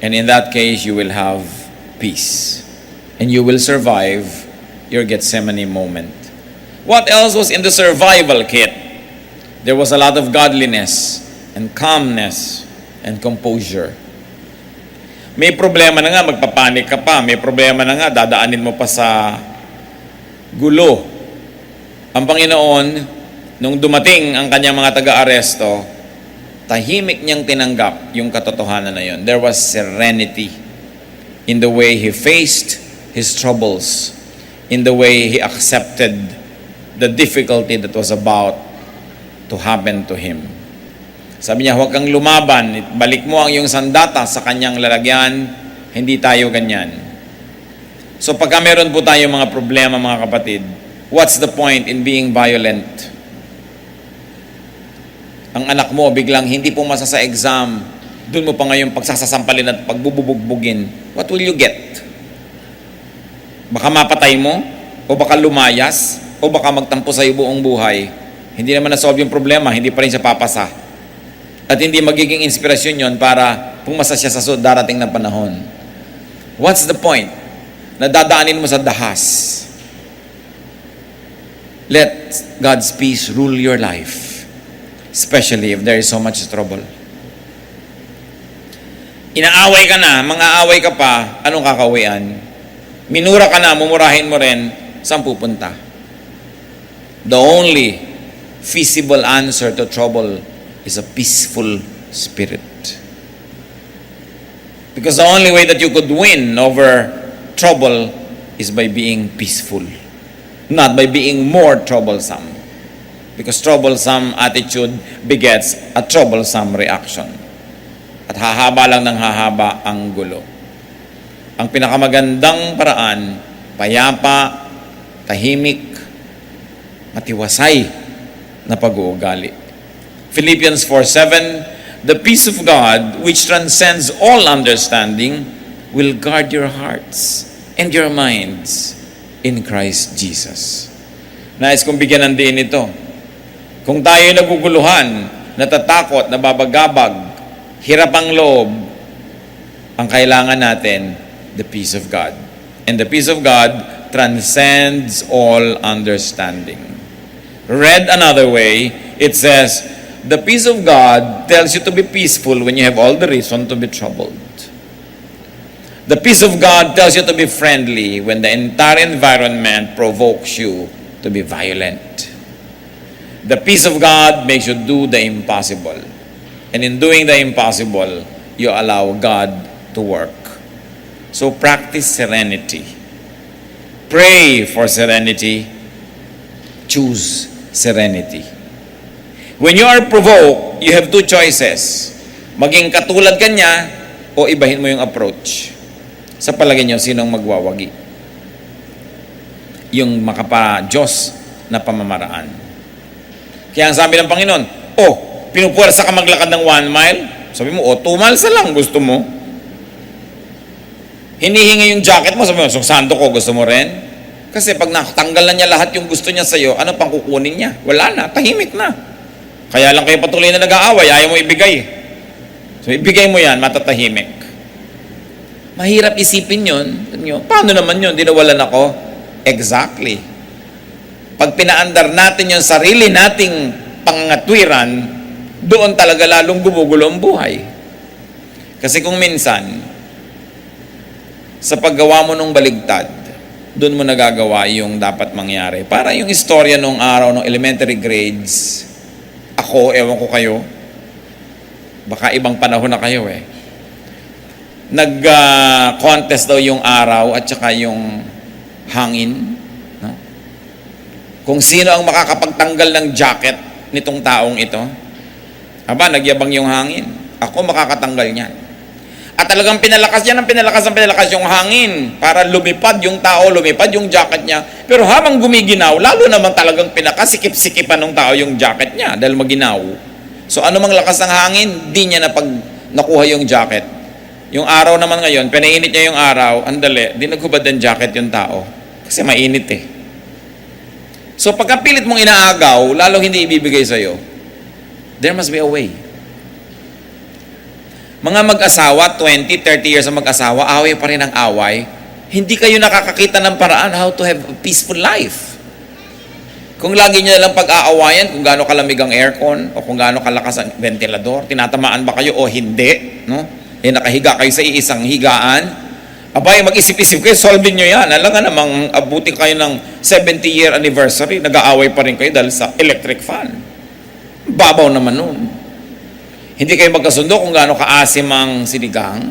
And in that case, you will have peace. And you will survive your Gethsemane moment. What else was in the survival kit? There was a lot of godliness and calmness and composure. May problema na nga, magpapanik ka pa. May problema na nga, dadaanin mo pa sa gulo. Ang Panginoon, nung dumating ang kanyang mga taga-aresto, tahimik niyang tinanggap yung katotohanan na yun. There was serenity in the way he faced his troubles, in the way he accepted the difficulty that was about to happen to him. Sabi niya, huwag kang lumaban, balik mo ang iyong sandata sa kanyang lalagyan, hindi tayo ganyan. So pagka meron po tayo mga problema, mga kapatid, what's the point in being violent? Ang anak mo biglang hindi pumasa sa exam, doon mo pa ngayon pagsasasampalin at pagbububugbugin, what will you get? Baka mapatay mo? O baka lumayas? O baka magtampo sa iyo buong buhay? Hindi naman na-solve yung problema, hindi pa rin siya papasa. At hindi magiging inspirasyon yon para pumasa siya sa darating na panahon. What's the point? Nadadaanin mo sa dahas. Let God's peace rule your life, especially if there is so much trouble. Inaaway ka na, mga-away ka pa, anong kakawian? Minura ka na, mumurahin mo rin, saan pupunta? The only feasible answer to trouble is a peaceful spirit. Because the only way that you could win over trouble is by being peaceful, not by being more troublesome. Because troublesome attitude begets a troublesome reaction. At hahaba lang ng hahaba ang gulo. Ang pinakamagandang paraan, payapa, tahimik, matiwasay na pag-uugali. Philippians 4:7, the peace of God, which transcends all understanding, will guard your hearts and your minds in Christ Jesus. Nais kong bigyan ng diin ito. Kung tayo naguguluhan, natatakot, nababagabag, hirap ang loob, ang kailangan natin, the peace of God. And the peace of God transcends all understanding. Read another way, it says, the peace of God tells you to be peaceful when you have all the reason to be troubled. The peace of God tells you to be friendly when the entire environment provokes you to be violent. The peace of God makes you do the impossible. And in doing the impossible, you allow God to work. So practice serenity. Pray for serenity. Choose serenity. When you are provoked, you have two choices. Maging katulad ka niya o ibahin mo yung approach. Sa palagay niyo, sinong magwawagi? Yung makapa-Diyos na pamamaraan. Kaya ang sabi ng Panginoon, pinupuwersa ka maglakad ng 1 mile? Sabi mo, 2 miles na lang gusto mo. Hinihingi yung jacket mo, sabi mo, sando ko, gusto mo rin? Kasi pag natanggal na niya lahat yung gusto niya sa'yo, ano pang kukunin niya? Wala na, tahimik na. Kaya lang kayo patuloy na nag-aaway, ayaw mo ibigay. So ibigay mo yan, matatahimik. Mahirap isipin yun. Paano naman yun? Dinawalan ako? Exactly. Pag pinaandar natin yung sarili nating pangangatwiran, doon talaga lalong gumugulo ang buhay. Kasi kung minsan, sa paggawa mo ng baligtad, doon mo nagagawa yung dapat mangyari. Para yung istorya nung araw ng elementary grades, Ako, ewan ko kayo, baka ibang panahon na kayo eh. Nag-contest daw yung araw at saka yung hangin. No? Kung sino ang makakapagtanggal ng jacket nitong taong ito. Aba, nagyabang yung hangin. Ako makakatanggal niyan. At talagang pinalakas niya ng pinalakas yung hangin para lumipad yung tao, lumipad yung jacket niya. Pero habang gumiginaw, lalo naman talagang pinakasikip-sikipan ng tao yung jacket niya dahil maginaw. So ano mang lakas ng hangin, di niya nakuha yung jacket. Yung araw naman ngayon, pinainit niya yung araw, andali, di naghubad ng jacket yung tao. Kasi mainit eh. So pagkapilit mong inaagaw, lalong hindi ibibigay sa'yo, there must be a way. Mga mag-asawa, 20, 30 years ang mag-asawa, away pa rin ang away, hindi kayo nakakakita ng paraan how to have a peaceful life. Kung lagi nyo lang pag-aawayan, kung gaano kalamig ang aircon, o kung gaano kalakas ang ventilador, tinatamaan ba kayo o hindi, no? Nakahiga kayo sa iisang higaan, abay, mag-isip-isip kayo, solve nyo yan. Alam nga namang abuti kayo ng 70-year anniversary, nag-aaway pa rin kayo dahil sa electric fan. Babaw naman nun. Hindi kayo magkasundo kung gaano kaasim ang sinigang.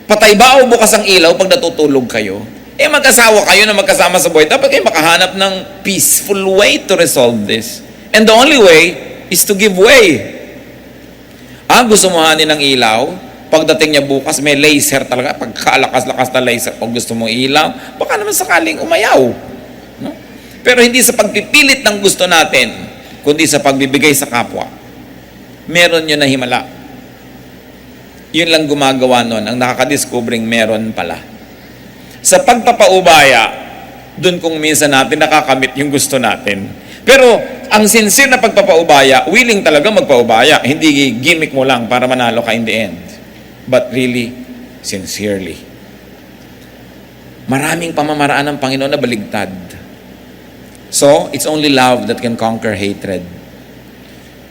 Patay ba o bukas ang ilaw pag natutulog kayo? Mag-asawa kayo na magkasama sa buhay. Dapat kayo makahanap ng peaceful way to resolve this. And the only way is to give way. Gusto mo hanin ng ilaw? Pagdating niya bukas, may laser talaga. Pagkalakas-lakas na laser, o gusto mo ilaw, baka naman sakaling umayaw. No? Pero hindi sa pagpipilit ng gusto natin, kundi sa pagbibigay sa kapwa. Meron yun na himala. Yun lang gumagawa nun, ang nakakadiscovering meron pala. Sa pagpapaubaya, dun kung minsan natin nakakamit yung gusto natin. Pero ang sincere na pagpapaubaya, willing talaga magpaubaya. Hindi gimmick mo lang para manalo ka in the end. But really, sincerely. Maraming pamamaraan ng Panginoon na baligtad. So, it's only love that can conquer hatred.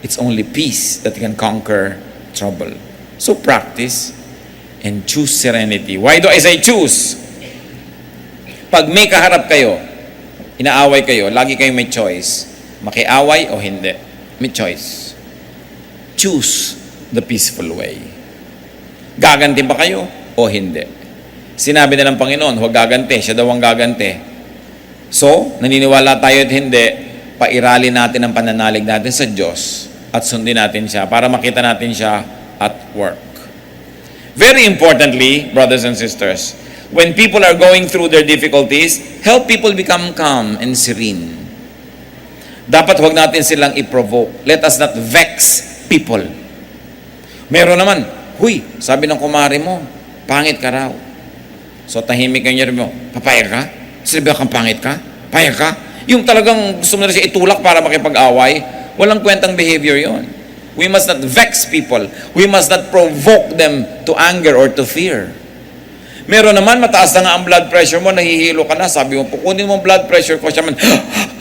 It's only peace that can conquer trouble. So practice and choose serenity. Why do I say choose? Pag may kaharap kayo, inaaway kayo, lagi kayo may choice. Makiaway o hindi. May choice. Choose the peaceful way. Gaganti ba kayo o hindi? Sinabi na ng Panginoon, huwag gaganti. Siya daw ang gaganti. So, naniniwala tayo at hindi, pairali natin ang pananalig natin sa Diyos at sundin natin siya para makita natin siya at work. Very importantly, brothers and sisters, when people are going through their difficulties, help people become calm and serene. Dapat huwag natin silang i-provoke. Let us not vex people. Meron naman, huy, sabi ng kumari mo, pangit ka raw. So tahimik ka niya rin mo, papayag ka? Sabi kang pangit ka? Payag ka? Yung talagang gusto mo na siya itulak para makipag-away, walang kwentang behavior yon. We must not vex people. We must not provoke them to anger or to fear. Meron naman, mataas na nga ang blood pressure mo, nahihilo ka na, sabi mo, pukunin mo ang blood pressure ko, siya man,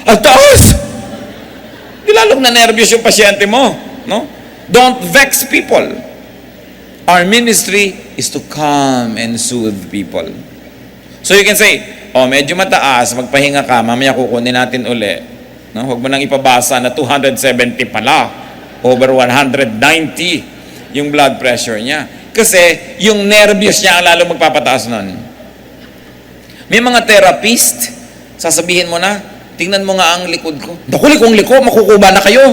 ang taas! Di lalong na nervyos yung pasyente mo. No? Don't vex people. Our ministry is to calm and soothe people. So you can say, medyo mataas, magpahinga ka, mamaya kukunin natin uli. No? Huwag mo nang ipabasa na 270 pala, over 190 yung blood pressure niya. Kasi yung nervyos niya ang lalo magpapataas nun. May mga therapist, sasabihin mo na, tingnan mo nga ang likod ko. Naku, liko, makukuba na kayo.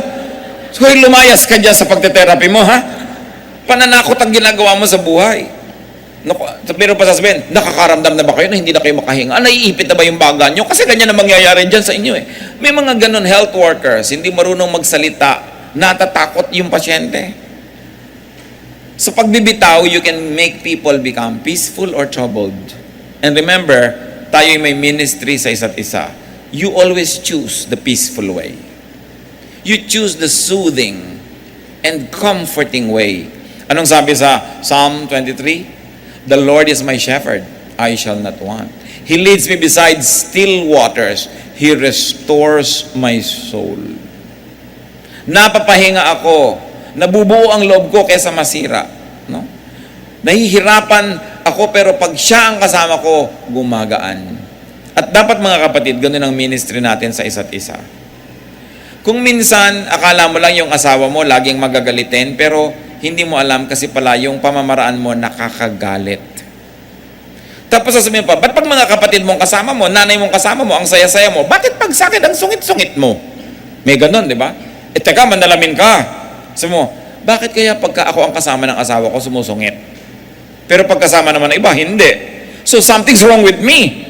So lumayas ka dyan sa pagte-therapy mo, ha? Pananakot ang ginagawa mo sa buhay. Pero pa sasabihin, nakakaramdam na ba kayo na hindi na kayo makahinga? Naiipit na ba yung baga nyo? Kasi ganyan na mangyayari dyan sa inyo eh. May mga ganun health workers, hindi marunong magsalita, natatakot yung pasyente. Sa pagbibitaw, you can make people become peaceful or troubled. And remember, tayo'y may ministry sa isa't isa. You always choose the peaceful way. You choose the soothing and comforting way. Anong sabi sa Psalm 23? The Lord is my shepherd, I shall not want. He leads me beside still waters. He restores my soul. Napapahinga ako. Nabubuo ang loob ko kaysa masira. No? Nahihirapan ako pero pag siya ang kasama ko, gumagaan. At dapat mga kapatid, ganun ang ministry natin sa isa't isa. Kung minsan, akala mo lang yung asawa mo laging magagalitin, pero hindi mo alam kasi pala yung pamamaraan mo nakakagalit. Tapos sasabihin pa, ba't pag mga kapatid mong kasama mo, nanay mong kasama mo, ang saya-saya mo, bakit pag sa akin ang sungit-sungit mo? May ganun, di ba? Teka, mandalamin ka. Sabi mo, bakit kaya pagka ako ang kasama ng asawa ko, sumusungit? Pero pag kasama naman ng iba, hindi. So something's wrong with me.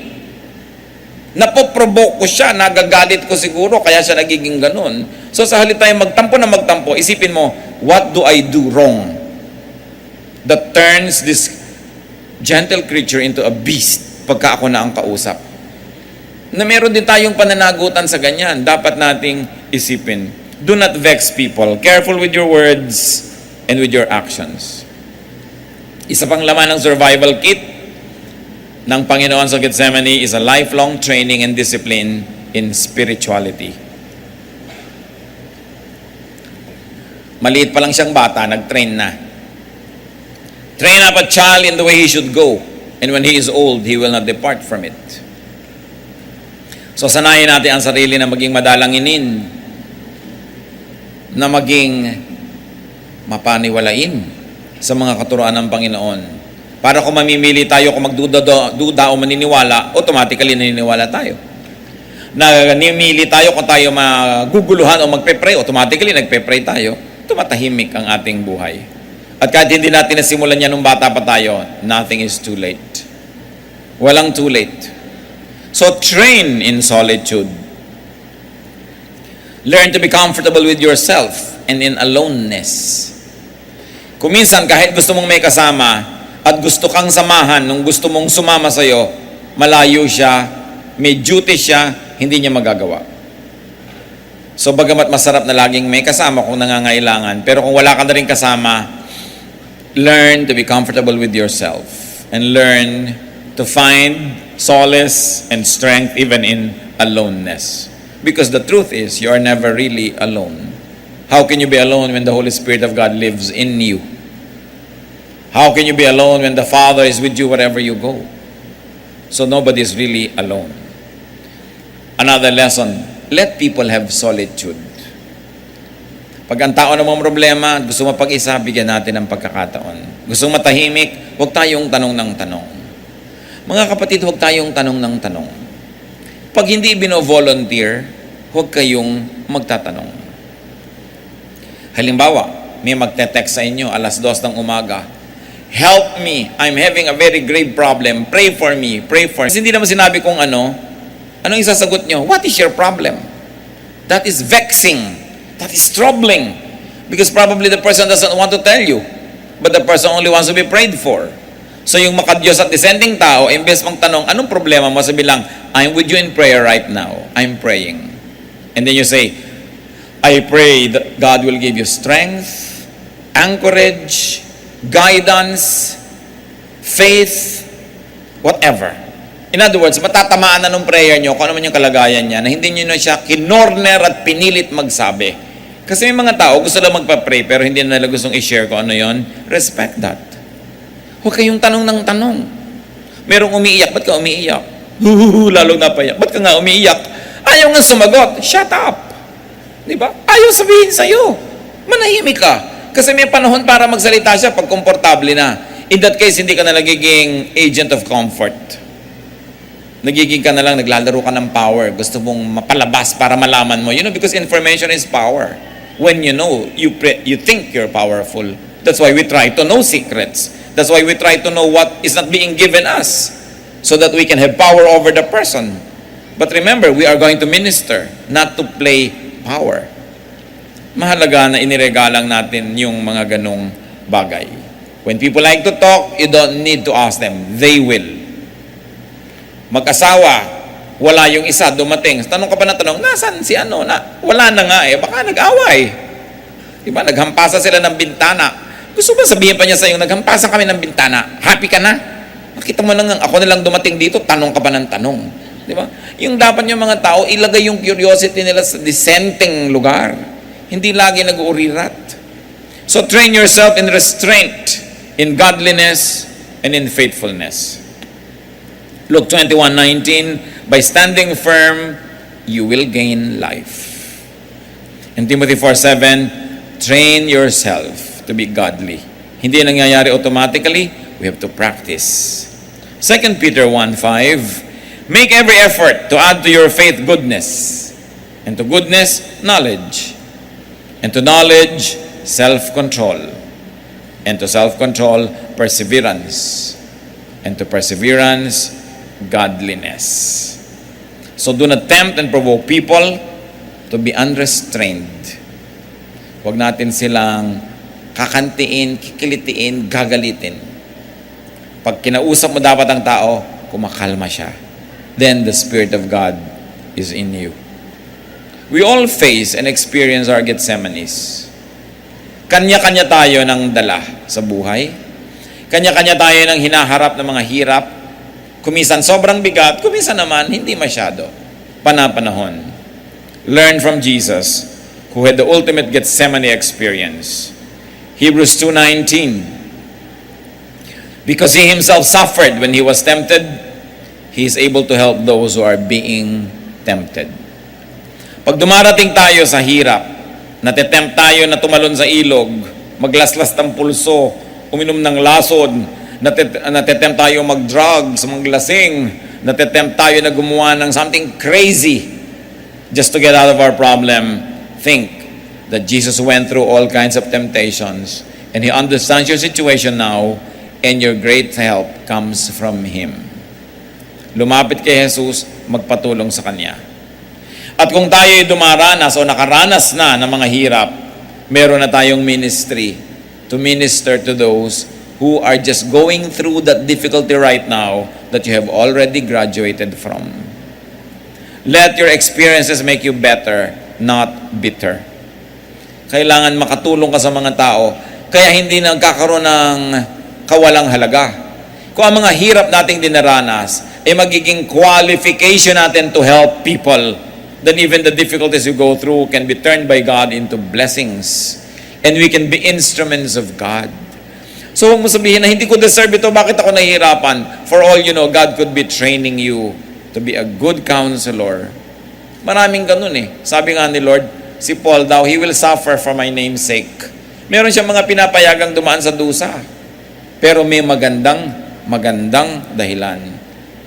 Napoprovoke ko siya, nagagalit ko siguro, kaya siya nagiging ganun. So sa halip tayo magtampo na magtampo, isipin mo, what do I do wrong that turns this gentle creature into a beast pagka ako na ang kausap? Na meron din tayong pananagutan sa ganyan, dapat nating isipin. Do not vex people. Careful with your words and with your actions. Isa pang laman ng survival kit ng Panginoon sa Gethsemane is a lifelong training and discipline in spirituality. Maliit pa lang siyang bata, nag-train na. Train up a child in the way he should go, and when he is old, he will not depart from it. So sanayin natin ang sarili na maging madalanginin, na maging mapaniwalain sa mga katuruan ng Panginoon. Para kung mamimili tayo, kung magduda o maniniwala, automatically naniniwala tayo. Namimili tayo kung tayo maguguluhan o magpe-pray, automatically nagpe-pray tayo, tumatahimik ang ating buhay. At kahit hindi natin nasimulan yan nung bata pa tayo, nothing is too late. Walang too late. So train in solitude. Learn to be comfortable with yourself and in aloneness. Kung minsan, kahit gusto mong may kasama, at gusto kang samahan, nung gusto mong sumama sa'yo, malayo siya, may duty siya, hindi niya magagawa. So bagamat masarap na laging may kasama kung nangangailangan, pero kung wala ka na rin kasama, learn to be comfortable with yourself and learn to find solace and strength even in aloneness. Because the truth is, you are never really alone. How can you be alone when the Holy Spirit of God lives in you? How can you be alone when the Father is with you wherever you go? So nobody is really alone. Another lesson, let people have solitude. Pag ang tao namang problema, gusto mapag-isa, bigyan natin ng pagkakataon. Gusto matahimik, huwag tayong tanong ng tanong. Mga kapatid, huwag tayong tanong ng tanong. Pag hindi bino-volunteer, huwag kayong magtatanong. Halimbawa, may magte-text sa inyo alas 2 ng umaga, help me, I'm having a very grave problem, pray for me, pray for me. Kasi hindi naman sinabi kung anong isasagot nyo? What is your problem? That is vexing. That is troubling. Because probably the person doesn't want to tell you, but the person only wants to be prayed for. So yung makadiyos at dissenting tao, imbes mong tanong, anong problema mo? Sabi lang, I'm with you in prayer right now. I'm praying. And then you say, I pray that God will give you strength, anchorage, guidance, faith, whatever. In other words, matatamaan na nung prayer nyo kung ano man yung kalagayan niya, na hindi nyo na siya kinorner at pinilit magsabi. Kasi may mga tao gusto lang magpa-pray pero hindi na nila gustong i-share kung ano yon. Respect that. Huwag kayong tanong ng tanong. Merong umiiyak, ba't ka umiiyak? Lalong napayak. Ba't ka nga umiiyak? Ayaw nga sumagot. Shut up. Diba? Ayaw sabihin sa'yo. Manahimik ka. Kasi may panahon para magsalita siya pag komportable na. In that case, hindi ka na nagiging agent of comfort. Nagiging ka na lang, naglalaro ka ng power. Gusto mong mapalabas para malaman mo. You know, because information is power. When you know, you think you're powerful. That's why we try to know secrets. That's why we try to know what is not being given us. So that we can have power over the person. But remember, we are going to minister, not to play power. Mahalaga na iniregalang natin yung mga ganong bagay. When people like to talk, you don't need to ask them. They will. Mag-asawa, wala yung isa dumating. Tanong ka pa na tanong, nasan si ano? Wala na nga eh. Baka nag-away. Diba? Naghampasa sila ng bintana. Gusto ba sabihin pa niya sa iyo, naghampasa kami ng bintana. Happy ka na? Nakita mo lang, ako na lang dumating dito, tanong ka pa ng tanong. Diba? Yung dapat yung mga tao, ilagay yung curiosity nila sa dissenting lugar. Hindi lagi nag-uurirat. So train yourself in restraint, in godliness, and in faithfulness. Luke 21:19, by standing firm, you will gain life. In Timothy 4:7, train yourself to be godly. Hindi nangyayari automatically, we have to practice. 2 Peter 1:5, make every effort to add to your faith goodness, and to goodness, knowledge, and to knowledge, self-control, and to self-control, perseverance, and to perseverance, godliness. So do not tempt and provoke people to be unrestrained. Huwag natin silang kakantiin, kikilitiin, gagalitin. Pag kinausap mo dapat ang tao, kumakalma siya. Then the Spirit of God is in you. We all face and experience our Gethsemanes. Kanya-kanya tayo ng dala sa buhay. Kanya-kanya tayo ng hinaharap ng mga hirap. Kuminsan sobrang bigat, kuminsan naman hindi masyado. Panapanahon. Learn from Jesus, who had the ultimate Gethsemane experience. Hebrews 2:19. Because he himself suffered when he was tempted, he is able to help those who are being tempted. Pag dumarating tayo sa hirap, natitempt tayo na tumalon sa ilog, maglaslas ng pulso, uminom ng lason, natitempt tayo mag-drugs, maglasing, natitempt tayo na gumawa ng something crazy just to get out of our problem. Think that Jesus went through all kinds of temptations and He understands your situation now, and your great help comes from Him. Lumapit kay Jesus, magpatulong sa Kanya. At kung tayo'y dumaranas o nakaranas na ng mga hirap, meron na tayong ministry to minister to those who are just going through that difficulty right now that you have already graduated from. Let your experiences make you better, not bitter. Kailangan makatulong ka sa mga tao, kaya hindi nagkakaroon ng kawalang halaga. Kung ang mga hirap nating dinaranas ay magiging qualification natin to help people, then even the difficulties you go through can be turned by God into blessings. And we can be instruments of God. So huwag mo sabihin na hindi ko deserve ito, bakit ako nahihirapan? For all you know, God could be training you to be a good counselor. Maraming ganun eh. Sabi nga ni Lord, si Paul daw, he will suffer for my name's sake. Meron siyang mga pinapayagang dumaan sa dusa. Pero may magandang dahilan.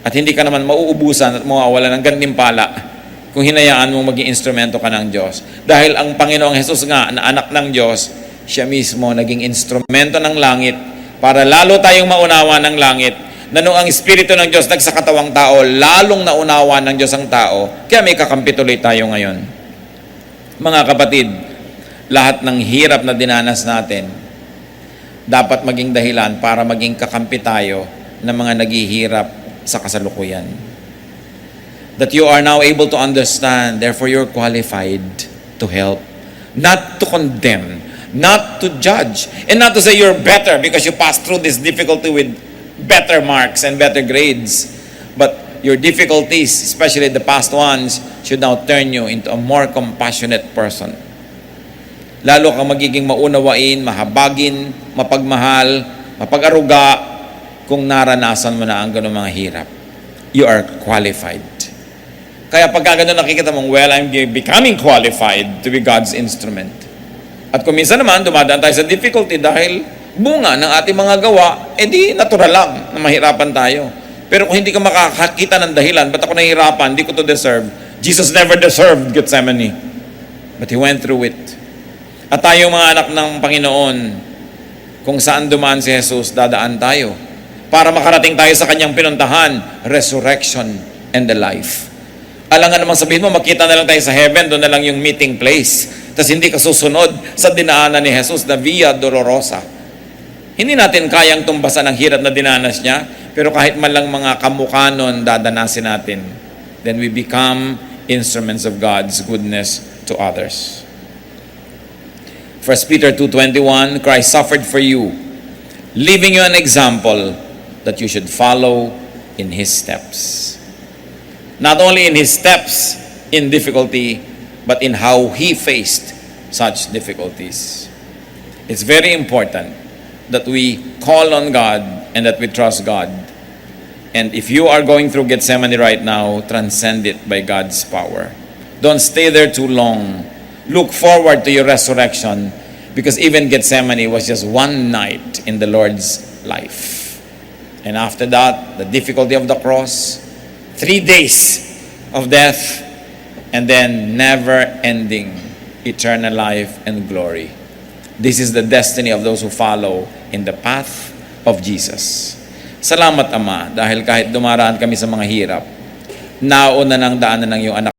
At hindi ka naman mauubusan at mawawala ng gantimpala kung hinayaan mong maging instrumento ka ng Diyos. Dahil ang Panginoong Jesus nga, na anak ng Diyos, siya mismo naging instrumento ng langit para lalo tayong maunawa ng langit na nung ang Espiritu ng Diyos nagsakatawang tao, lalong naunawa ng Diyos ang tao, kaya may kakampi tuloy tayo ngayon. Mga kapatid, lahat ng hirap na dinanas natin, dapat maging dahilan para maging kakampi tayo ng mga naghihirap sa kasalukuyan. That you are now able to understand, therefore you're qualified to help, not to condemn, not to judge, and not to say you're better because you passed through this difficulty with better marks and better grades. But your difficulties, especially the past ones, should now turn you into a more compassionate person. Lalo kang magiging maunawain, mahabagin, mapagmahal, mapag-aruga kung naranasan mo na ang ganung mga hirap. You are qualified. Kaya pagka ganun nakikita mong, well, I'm becoming qualified to be God's instrument. At kung minsan naman, dumadaan tayo sa difficulty dahil bunga ng ating mga gawa, edi natural lang na mahirapan tayo. Pero kung hindi ka makakakita ng dahilan, ba't ako nahihirapan, hindi ko to deserve. Jesus never deserved Gethsemane. But He went through it. At tayong mga anak ng Panginoon, kung saan dumaan si Jesus, dadaan tayo. Para makarating tayo sa Kanyang pinuntahan, resurrection and the life. Alangan naman sabihin mo, makita na lang tayo sa heaven, doon na lang yung meeting place. Tapos hindi ka susunod sa dinaanan ni Jesus na Via Dolorosa. Hindi natin kayang tumbasan ang hirap na dinanas niya, pero kahit man lang mga kamukha nun, dadanasin natin. Then we become instruments of God's goodness to others. 1 Peter 2:21, Christ suffered for you, leaving you an example that you should follow in His steps. Not only in His steps in difficulty, but in how He faced such difficulties. It's very important that we call on God and that we trust God. And if you are going through Gethsemane right now, transcend it by God's power. Don't stay there too long. look forward to your resurrection, because even Gethsemane was just one night in the Lord's life. And after that, the difficulty of the cross, 3 days of death, and then never-ending eternal life and glory. This is the destiny of those who follow in the path of Jesus. Salamat, Ama, dahil kahit dumaraan kami sa mga hirap, nauna ng daanan ng iyong anak